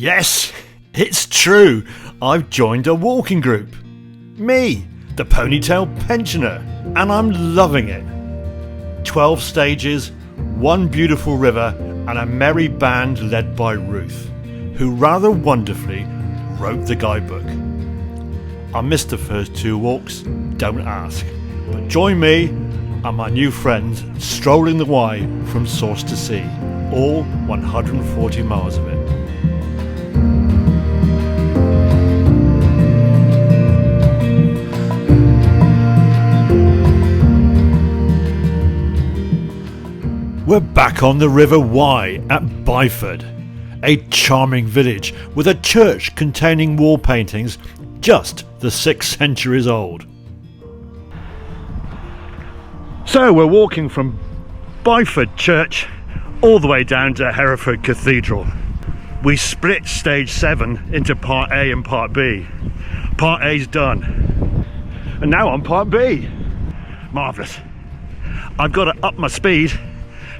Yes, it's true. I've joined a walking group. Me, the ponytail pensioner, and I'm loving it. 12 stages, one beautiful river, and a merry band led by Ruth, who rather wonderfully wrote the guidebook. I missed the first 2 walks, don't ask, but join me and my new friends strolling the Wye from source to sea, all 140 miles of it. We're back on the River Wye at Byford, a charming village with a church containing wall paintings just the 6 centuries old. So we're walking from Byford Church all the way down to Hereford Cathedral. We split stage 7 into part A and part B. Part A's done. And now on part B. Marvellous. I've got to up my speed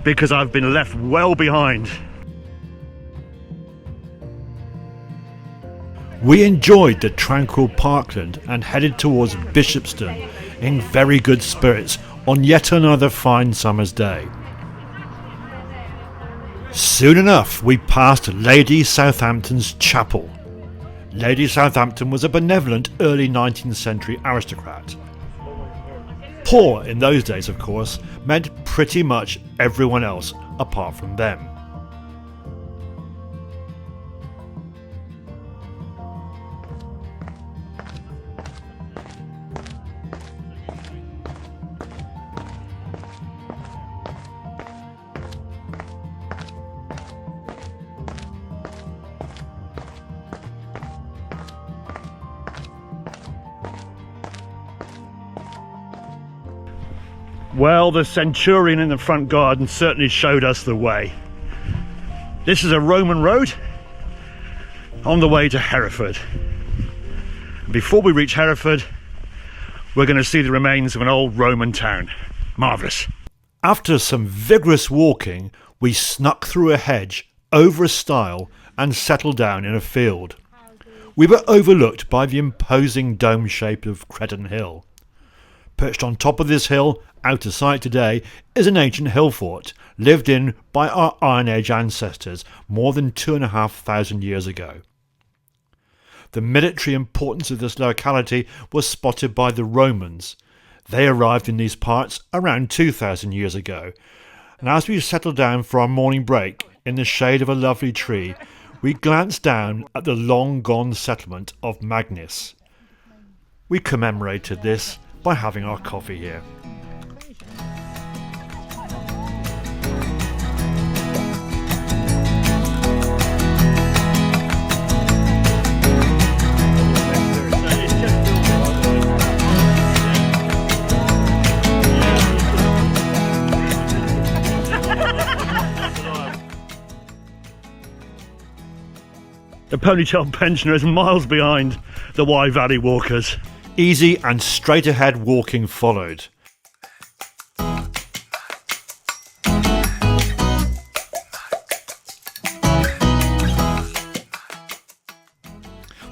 because I've been left well behind. We enjoyed the tranquil parkland and headed towards Bishopston in very good spirits on yet another fine summer's day. Soon enough we passed Lady Southampton's chapel. Lady Southampton was a benevolent early 19th century aristocrat. Poor in those days, of course, meant pretty much everyone else apart from them. Well, the centurion in the front garden certainly showed us the way. This is a Roman road on the way to Hereford. Before we reach Hereford, we're going to see the remains of an old Roman town. Marvellous. After some vigorous walking, we snuck through a hedge, over a stile, and settled down in a field. We were overlooked by the imposing dome shape of Creddon Hill. Perched on top of this hill, out of sight today, is an ancient hill fort, lived in by our Iron Age ancestors more than 2,500 years ago. The military importance of this locality was spotted by the Romans. They arrived in these parts around 2,000 years ago, and as we settled down for our morning break in the shade of a lovely tree, we glanced down at the long-gone settlement of Magnus. We commemorated this by having our coffee here. The ponytail pensioner is miles behind the Wye Valley walkers. Easy and straight ahead walking followed.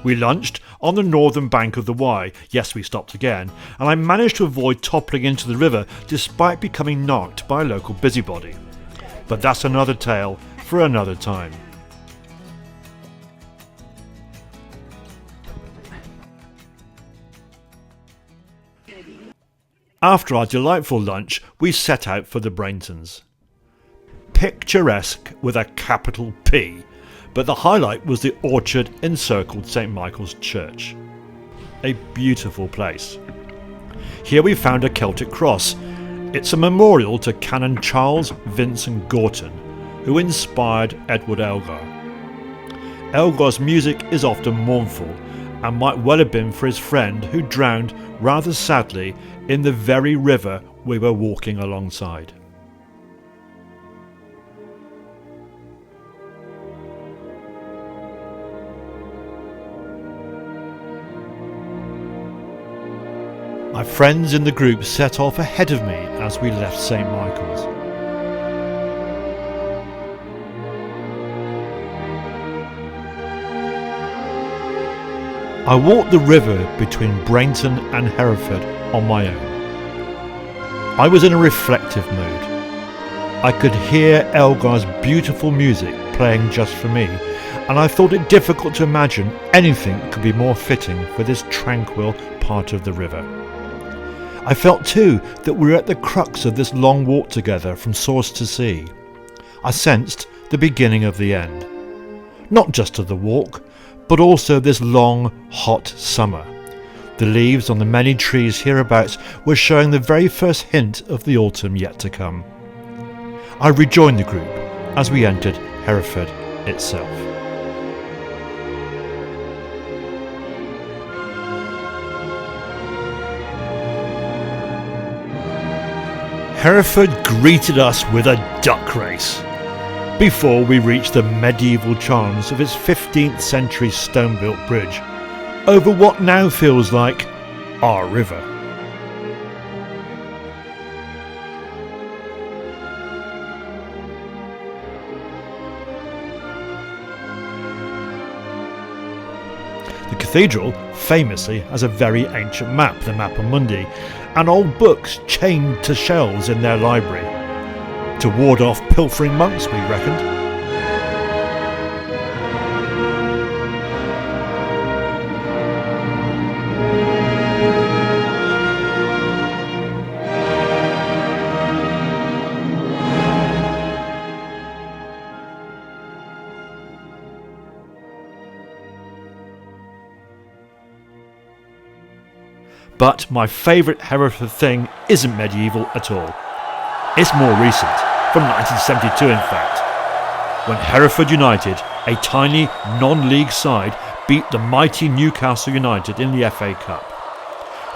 We lunched on the northern bank of the Wye. Yes, we stopped again, and I managed to avoid toppling into the river despite becoming knocked by a local busybody. But that's another tale for another time. After our delightful lunch, we set out for the Breintons. Picturesque with a capital P, but the highlight was the orchard encircled St Michael's Church. A beautiful place. Here we found a Celtic cross. It's a memorial to Canon Charles Vincent Gorton, who inspired Edward Elgar. Elgar's music is often mournful, and might well have been for his friend who drowned rather sadly in the very river we were walking alongside. My friends in the group set off ahead of me as we left St Michael's. I walked the river between Breinton and Hereford on my own. I was in a reflective mood. I could hear Elgar's beautiful music playing just for me, and I thought it difficult to imagine anything could be more fitting for this tranquil part of the river. I felt too that we were at the crux of this long walk together from source to sea. I sensed the beginning of the end, not just of the walk, but also this long, hot summer. The leaves on the many trees hereabouts were showing the very first hint of the autumn yet to come. I rejoined the group as we entered Hereford itself. Hereford greeted us with a duck race before we reached the medieval charms of its 15th century stone-built bridge over what now feels like our river. The cathedral famously has a very ancient map, the Mappa Mundi, and old books chained to shelves in their library to ward off pilfering monks, we reckoned. But my favourite Hereford thing isn't medieval at all. It's more recent, from 1972 in fact, when Hereford United, a tiny non-league side, beat the mighty Newcastle United in the FA Cup.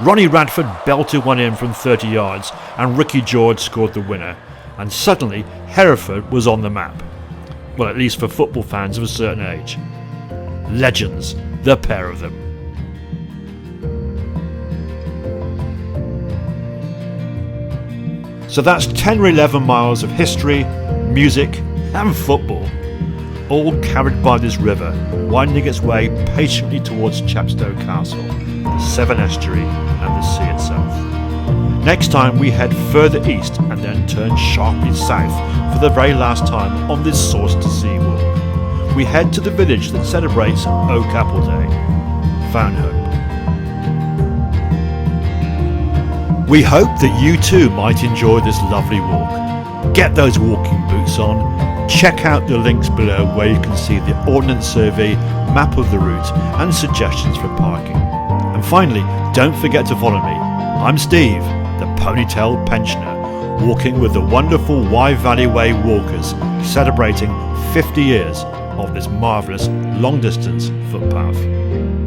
Ronnie Radford belted one in from 30 yards and Ricky George scored the winner, and suddenly Hereford was on the map. Well, at least for football fans of a certain age. Legends, the pair of them. So that's 10 or 11 miles of history, music and football, all carried by this river, winding its way patiently towards Chepstow Castle, the Severn Estuary and the sea itself. Next time we head further east and then turn sharply south for the very last time on this source to sea walk. We head to the village that celebrates Oak Apple Day, Foundhope. We hope that you too might enjoy this lovely walk. Get those walking boots on, check out the links below where you can see the Ordnance Survey, map of the route and suggestions for parking. And finally, don't forget to follow me. I'm Steve, the Ponytail Pensioner, walking with the wonderful Wye Valley Way walkers, celebrating 50 years of this marvellous long-distance footpath.